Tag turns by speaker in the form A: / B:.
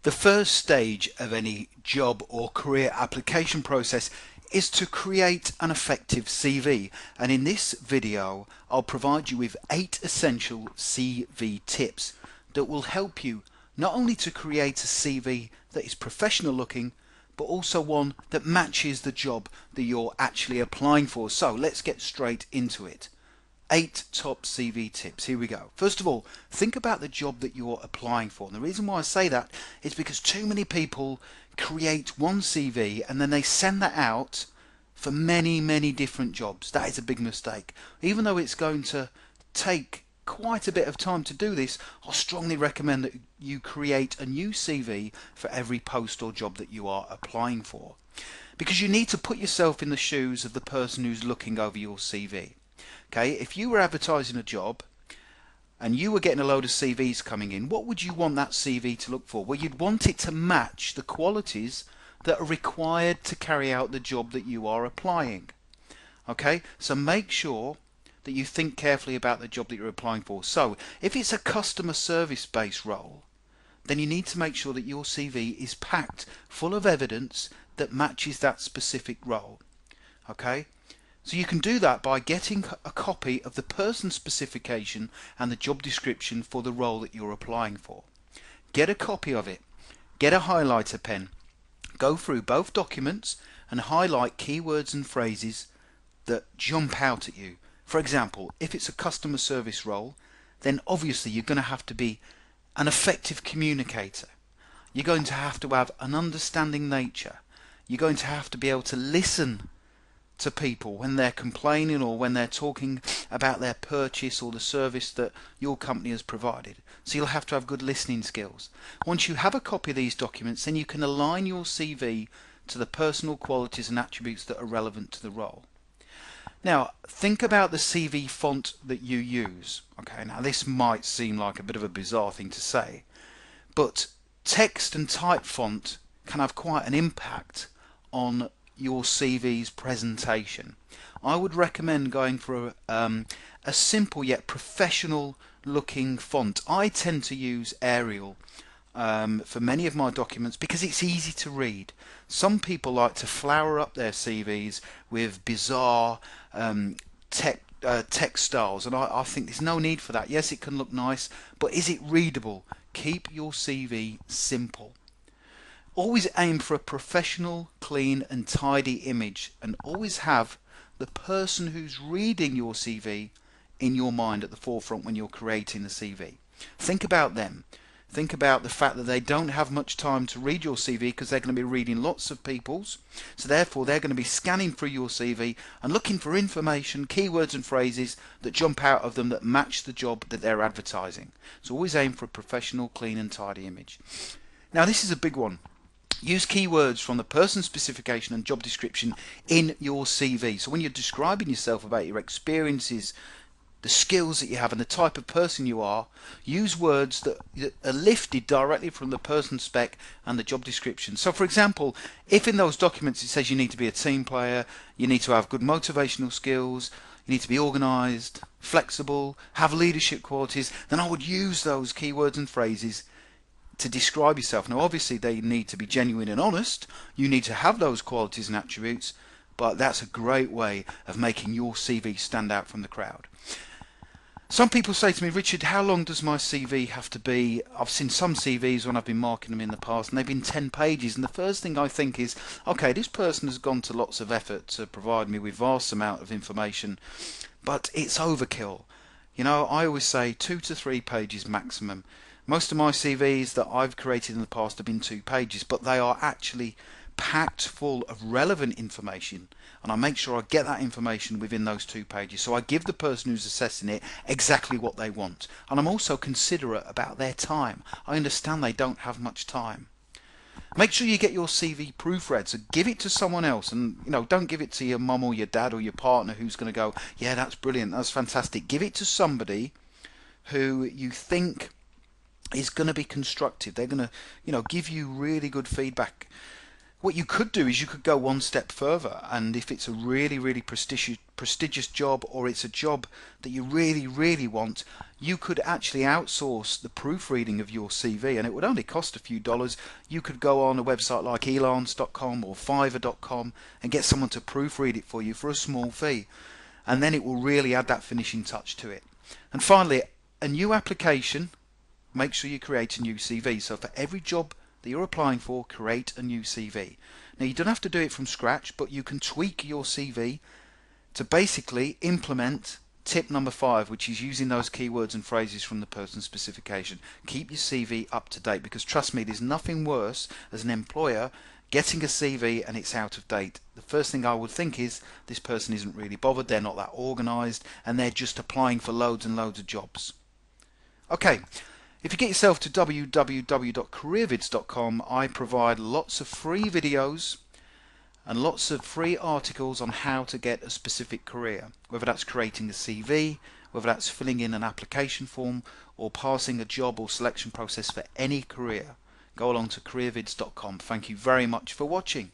A: The first stage of any job or career application process is to create an effective CV, and in this video I'll provide you with 8 essential CV tips that will help you not only to create a CV that is professional looking, but also one that matches the job that you're actually applying for. So let's get straight into it. 8 top CV tips. Here we go. First of all, think about the job that you're applying for. And the reason why I say that is because too many people create one CV and then they send that out for many different jobs. That is a big mistake. Even though it's going to take quite a bit of time to do this, I strongly recommend that you create a new CV for every post or job that you are applying for. Because you need to put yourself in the shoes of the person who's looking over your CV. Okay, if you were advertising a job and you were getting a load of CVs coming in, what would you want that CV to look for? Well, you'd want it to match the qualities that are required to carry out the job that you are applying. Okay, so make sure that you think carefully about the job that you're applying for. So, if it's a customer service based role, then you need to make sure that your CV is packed full of evidence that matches that specific role. Okay? So you can do that by getting a copy of the person specification and the job description for the role that you're applying for. Get a copy of it. Get a highlighter pen. Go through both documents and highlight keywords and phrases that jump out at you. For example, if it's a customer service role, then obviously you're going to have to be an effective communicator. You're going to have an understanding nature. You're going to have to be able to listen to people when they're complaining or when they're talking about their purchase or the service that your company has provided. So you'll have to have good listening skills. Once you have a copy of these documents, then you can align your CV to the personal qualities and attributes that are relevant to the role. Now, think about the CV font that you use. Okay, now this might seem like a bit of a bizarre thing to say, but text and type font can have quite an impact on your CV's presentation. I would recommend going for a simple yet professional looking font. I tend to use Arial for many of my documents because it's easy to read. Some people like to flower up their CVs with bizarre text styles, and I think there's no need for that. Yes, it can look nice, but is it readable? Keep your CV simple. Always aim for a professional, clean and tidy image, and always have the person who's reading your CV in your mind at the forefront when you're creating the CV. Think about them. Think about the fact that they don't have much time to read your CV because they're going to be reading lots of people's, so therefore they're going to be scanning through your CV and looking for information, keywords and phrases that jump out of them that match the job that they're advertising. So always aim for a professional, clean and tidy image. Now this is a big one. Use keywords from the person specification and job description in your CV. So when you're describing yourself about your experiences, the skills that you have and the type of person you are, use words that are lifted directly from the person spec and the job description. So for example, if in those documents it says you need to be a team player, you need to have good motivational skills, you need to be organised, flexible, have leadership qualities, then I would use those keywords and phrases to describe yourself. Now obviously they need to be genuine and honest, you need to have those qualities and attributes, but that's a great way of making your CV stand out from the crowd. Some people say to me, Richard, how long does my CV have to be? I've seen some CVs when I've been marking them in the past and they've been 10 pages, and the first thing I think is, okay, this person has gone to lots of effort to provide me with vast amount of information, but it's overkill. You know, I always say 2 to 3 pages maximum. Most of my CVs that I've created in the past have been 2 pages, but they are actually packed full of relevant information, and I make sure I get that information within those 2 pages. So I give the person who's assessing it exactly what they want, and I'm also considerate about their time. I understand they don't have much time. Make sure you get your CV proofread, so give it to someone else, and don't give it to your mum or your dad or your partner who's going to go, yeah, that's brilliant, that's fantastic. Give it to somebody who you think is going to be constructive. They're going to give you really good feedback. What you could do is you could go one step further, and if it's a really prestigious job, or it's a job that you really want, you could actually outsource the proofreading of your CV, and it would only cost a few dollars. You could go on a website like elance.com or fiverr.com and get someone to proofread it for you for a small fee, and then it will really add that finishing touch to it. And finally, a new application, make sure you create a new CV. So for every job that you're applying for, create a new CV. Now, you don't have to do it from scratch, but you can tweak your CV to basically implement tip number 5, which is using those keywords and phrases from the person's specification. Keep your CV up to date, because trust me, there's nothing worse as an employer getting a CV and it's out of date. The first thing I would think is this person isn't really bothered, they're not that organized, and they're just applying for loads and loads of jobs. Okay, if you get yourself to www.careervids.com, I provide lots of free videos and lots of free articles on how to get a specific career, whether that's creating a CV, whether that's filling in an application form, or passing a job or selection process for any career. Go along to careervids.com. Thank you very much for watching.